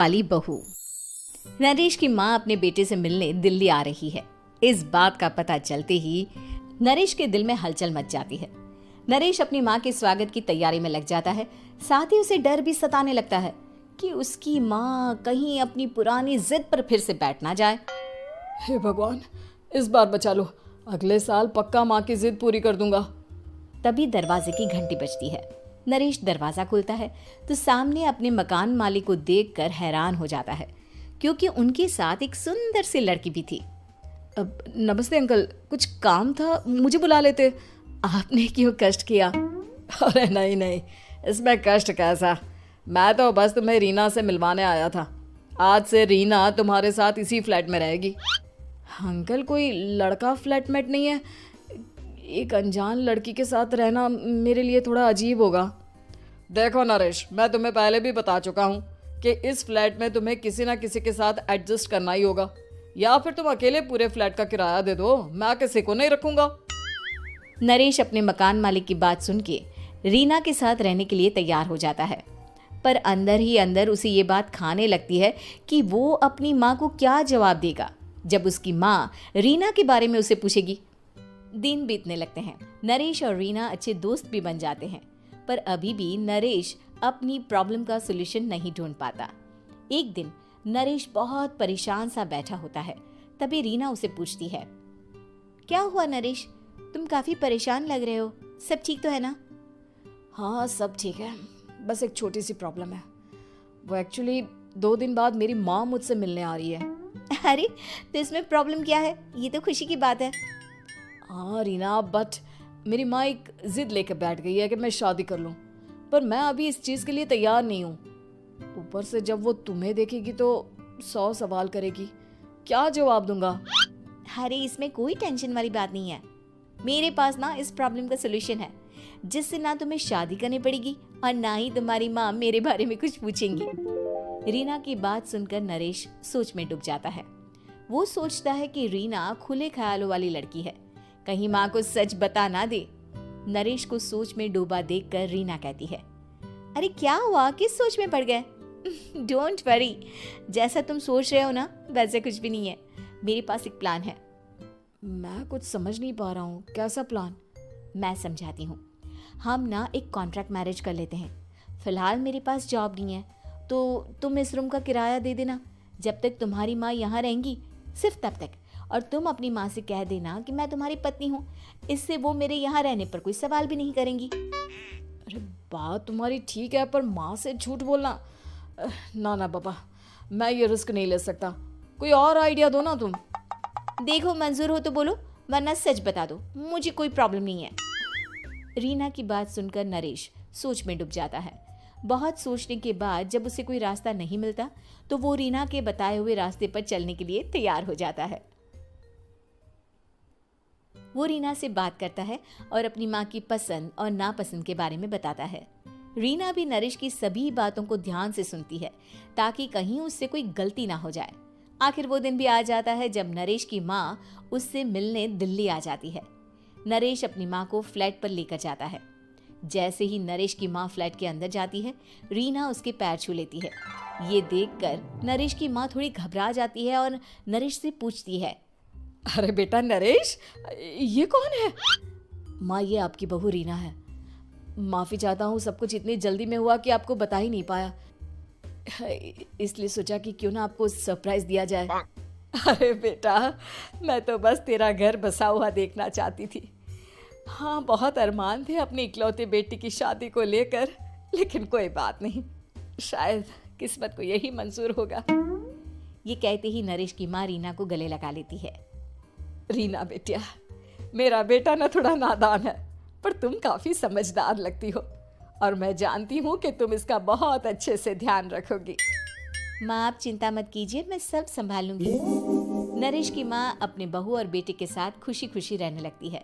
वाली बहू। नरेश की माँ अपने बेटे से मिलने दिल्ली आ रही है। इस बात का पता चलते ही नरेश के दिल में हलचल मच जाती है। नरेश अपनी माँ के स्वागत की तैयारी में लग जाता है। साथ ही उसे डर भी सताने लगता है कि उसकी माँ कहीं अपनी पुरानी जिद पर फिर से बैठ ना जाए। हे भगवान, इस बार बचा लो। अगले साल पक्का माँ की जिद पूरी कर दूंगा। तभी दरवाजे की घंटी बजती है। नरेश दरवाजा खोलता है तो सामने अपने मकान मालिक को देखकर हैरान हो जाता है, क्योंकि उनके साथ एक सुंदर सी लड़की भी थी। अब नमस्ते अंकल, कुछ काम था, मुझे बुला लेते। आपने क्यों कष्ट किया? अरे नहीं नहीं, इसमें कष्ट कैसा। मैं तो बस तुम्हें रीना से मिलवाने आया था। आज से रीना तुम्हारे साथ इसी फ्लैट में रहेगी। अंकल, कोई लड़का फ्लैटमेट नहीं है? एक अनजान लड़की के साथ रहना मेरे लिए थोड़ा अजीब होगा। देखो नरेश, मैं तुम्हें पहले भी बता चुका हूँ कि इस फ्लैट में तुम्हें किसी ना किसी के साथ एडजस्ट करना ही होगा, या फिर तुम अकेले पूरे फ्लैट का किराया दे दो, मैं किसी को नहीं रखूंगा। नरेश अपने मकान मालिक की बात सुन के रीना के साथ रहने के लिए तैयार हो जाता है, पर अंदर ही अंदर उसे ये बात खाने लगती है कि वो अपनी माँ को क्या जवाब देगा जब उसकी माँ रीना के बारे में उसे पूछेगी। दिन बीतने लगते हैं। नरेश और रीना अच्छे दोस्त भी बन जाते हैं, पर अभी भी नरेश अपनी प्रॉब्लम का सलूशन नहीं ढूंढ पाता। एक दिन नरेश बहुत परेशान सा बैठा होता है। तभी रीना उसे पूछती है, क्या हुआ नरेश, तुम काफी परेशान लग रहे हो, सब ठीक तो है ना? हाँ, सब ठीक है, बस एक छोटी सी प्रॉब्लम है। वो एक्चुअली 2 दिन बाद मेरी माँ मुझसे मिलने आ रही है। अरे, तो इसमें प्रॉब्लम क्या है? ये तो खुशी की बात है। हाँ रीना, बट मेरी माँ एक जिद लेकर बैठ गई है कि मैं शादी कर लूँ, पर मैं अभी इस चीज़ के लिए तैयार नहीं हूँ। ऊपर से जब वो तुम्हें देखेगी तो 100 सवाल करेगी, क्या जवाब दूंगा? अरे, इसमें कोई टेंशन वाली बात नहीं है। मेरे पास ना इस प्रॉब्लम का सलूशन है, जिससे ना तुम्हें शादी करनी पड़ेगी और ना ही तुम्हारी माँ मेरे बारे में कुछ पूछेंगी। रीना की बात सुनकर नरेश सोच में डूब जाता है। वो सोचता है कि रीना खुले ख्यालों वाली लड़की है, कहीं माँ को सच बता ना दे। नरेश को सोच में डूबा देखकर रीना कहती है, अरे क्या हुआ, किस सोच में पड़ गए? डोंट वरी, जैसा तुम सोच रहे हो ना वैसे कुछ भी नहीं है। मेरे पास एक प्लान है। मैं कुछ समझ नहीं पा रहा हूँ, कैसा प्लान? मैं समझाती हूँ। हम ना एक कॉन्ट्रैक्ट मैरिज कर लेते हैं। फिलहाल मेरे पास जॉब नहीं है, तो तुम इस रूम का किराया दे देना जब तक तुम्हारी माँ यहाँ रहेंगी, सिर्फ तब तक। और तुम अपनी माँ से कह देना कि मैं तुम्हारी पत्नी हूँ, इससे वो मेरे यहाँ रहने पर कोई सवाल भी नहीं करेंगी। अरे बात तुम्हारी ठीक है, पर माँ से झूठ बोलना, ना ना पापा, मैं ये रिस्क नहीं ले सकता। कोई और आइडिया दो ना तुम। देखो, मंजूर हो तो बोलो, वरना सच बता दो, मुझे कोई प्रॉब्लम नहीं है। रीना की बात सुनकर नरेश सोच में डूब जाता है। बहुत सोचने के बाद जब उसे कोई रास्ता नहीं मिलता तो वो रीना के बताए हुए रास्ते पर चलने के लिए तैयार हो जाता है। वो रीना से बात करता है और अपनी माँ की पसंद और नापसंद के बारे में बताता है। रीना भी नरेश की सभी बातों को ध्यान से सुनती है, ताकि कहीं उससे कोई गलती ना हो जाए। आखिर वो दिन भी आ जाता है जब नरेश की माँ उससे मिलने दिल्ली आ जाती है। नरेश अपनी माँ को फ्लैट पर लेकर जाता है। जैसे ही नरेश की माँ फ्लैट के अंदर जाती है, रीना उसके पैर छू लेती है। ये देखकर नरेश की माँ थोड़ी घबरा जाती है और नरेश से पूछती है, अरे बेटा नरेश, ये कौन है? माँ, ये आपकी बहू रीना है। माफ़ी चाहता हूँ, सब कुछ इतनी जल्दी में हुआ कि आपको बता ही नहीं पाया, इसलिए सोचा कि क्यों ना आपको सरप्राइज दिया जाए। अरे बेटा, मैं तो बस तेरा घर बसा हुआ देखना चाहती थी। हाँ, बहुत अरमान थे अपनी इकलौते बेटी की शादी को लेकर, लेकिन कोई बात नहीं, शायद किस्मत को यही मंजूर होगा। ये कहते ही नरेश की माँ रीना को गले लगा लेती है। रीना बेटिया, मेरा बेटा ना थोड़ा नादान है, पर तुम काफ़ी समझदार लगती हो, और मैं जानती हूँ कि तुम इसका बहुत अच्छे से ध्यान रखोगी। माँ, आप चिंता मत कीजिए, मैं सब संभाल लूंगी। नरेश की माँ अपने बहू और बेटे के साथ खुशी खुशी रहने लगती है।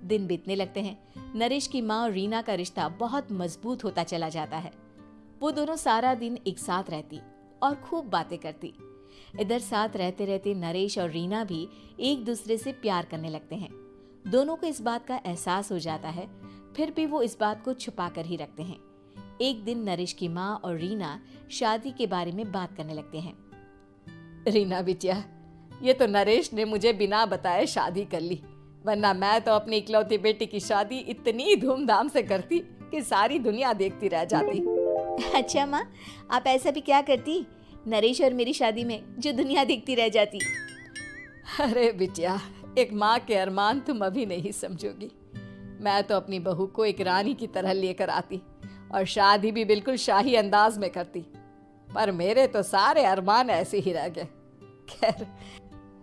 दिन बीतने लगते हैं। नरेश की माँ और रीना का रिश्ता बहुत मजबूत होता चला जाता है। वो दोनों सारा दिन एक साथ रहती और खूब बातें करती। इधर साथ रहते रहते नरेश और रीना भी एक दूसरे से प्यार करने लगते हैं। दोनों को इस बात का एहसास हो जाता है, फिर भी वो इस बात को छुपा कर ही रखते हैं। एक दिन नरेश की माँ और रीना शादी के बारे में बात करने लगते हैं। रीना बिटिया, ये तो नरेश ने मुझे बिना बताए शादी कर ली, वरना मैं तो अपनी इकलौती बेटी की शादी इतनी धूमधाम से करती कि सारी दुनिया देखती रह जाती। अच्छा माँ, आप ऐसा भी क्या करती नरेश और मेरी शादी में जो दुनिया देखती रह जाती? अरे बिटिया, एक माँ के अरमान तुम अभी नहीं समझोगी। मैं तो अपनी बहू को एक रानी की तरह लेकर आती और शादी भी बिल्कुल शाही अंदाज में करती, पर मेरे तो सारे अरमान ऐसे ही रह गए। खैर,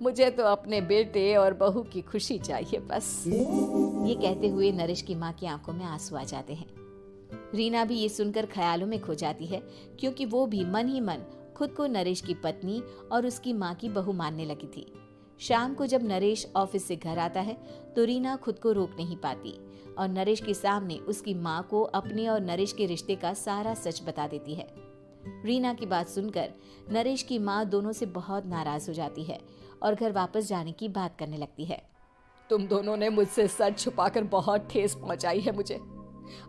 मुझे तो अपने बेटे और बहू की खुशी चाहिए बस। ये कहते हुए नरेश की माँ की आंखों में आंसू आ जाते हैं। रीना भी ये सुनकर ख्यालों में खो जाती है, क्योंकि वो भी मन ही मन खुद को नरेश की पत्नी और उसकी माँ की बहू मानने लगी थी। शाम को जब नरेश ऑफिस से घर आता है तो रीना खुद को रोक नहीं पाती और नरेश के सामने उसकी माँ को अपने और नरेश के रिश्ते का सारा सच बता देती है। रीना की बात सुनकर नरेश की माँ दोनों से बहुत नाराज हो जाती है और घर वापस जाने की बात करने लगती है। तुम दोनों ने मुझसे सच छुपाकर बहुत ठेस पहुंचाई है मुझे।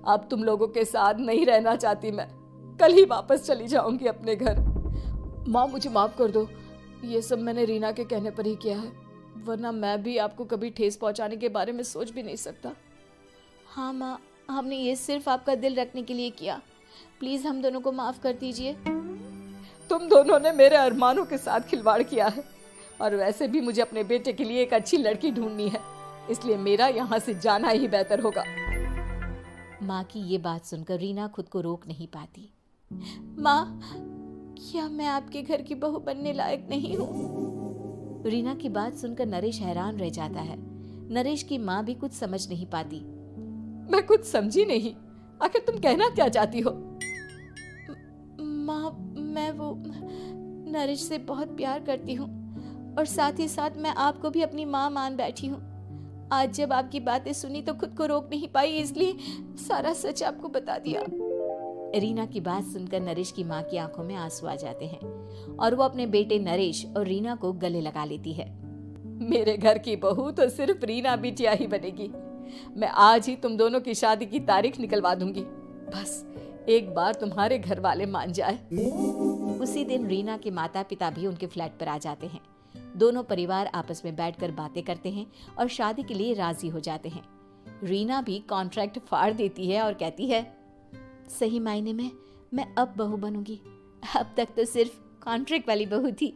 अब तुम लोगों के साथ नहीं रहना चाहती मैं, कल ही वापस चली जाऊंगी अपने घर। माँ, मुझे माफ कर दो, ये सब मैंने रीना के कहने पर ही किया है, वरना मैं भी आपको कभी ठेस पहुंचाने के बारे में सोच भी नहीं सकता। हाँ माँ, हमने ये सिर्फ आपका दिल रखने के लिए किया, प्लीज हम दोनों को माफ कर दीजिए। तुम दोनों ने मेरे अरमानों के साथ खिलवाड़ किया है, और वैसे भी मुझे अपने बेटे के लिए एक अच्छी लड़की ढूंढनी है, इसलिए मेरा यहाँ से जाना ही बेहतर होगा। माँ की ये बात सुनकर रीना खुद को रोक नहीं पाती। माँ, क्या मैं आपके घर की बहू बनने लायक नहीं हूँ? रीना की बात सुनकर नरेश हैरान रह जाता है। नरेश की माँ भी कुछ समझ नहीं पाती। मैं कुछ समझी नहीं, आखिर तुम कहना क्या चाहती हो? माँ, मैं वो नरेश से बहुत प्यार करती हूँ और साथ ही साथ मैं आपको भी अपनी माँ मान बैठी हूँ। आज जब आपकी बातें सुनी तो खुद को रोक नहीं पाई, इसलिए सारा सच आपको बता दिया। रीना की बात सुनकर नरेश की माँ की आंखों में आंसू आ जाते हैं और वो अपने बेटे नरेश और रीना को गले लगा लेती है। मेरे घर की बहू तो सिर्फ रीना बिटिया ही बनेगी। मैं आज ही तुम दोनों की शादी की तारीख निकलवा दूंगी, बस एक बार तुम्हारे घर वाले मान जाए। उसी दिन रीना के माता पिता भी उनके फ्लैट पर आ जाते हैं। दोनों परिवार आपस में बैठकर बातें करते हैं और शादी के लिए राजी हो जाते हैं। रीना भी कॉन्ट्रैक्ट फाड़ देती है और कहती है, सही मायने में मैं अब बहू बनूंगी, अब तक तो सिर्फ कॉन्ट्रैक्ट वाली बहू थी।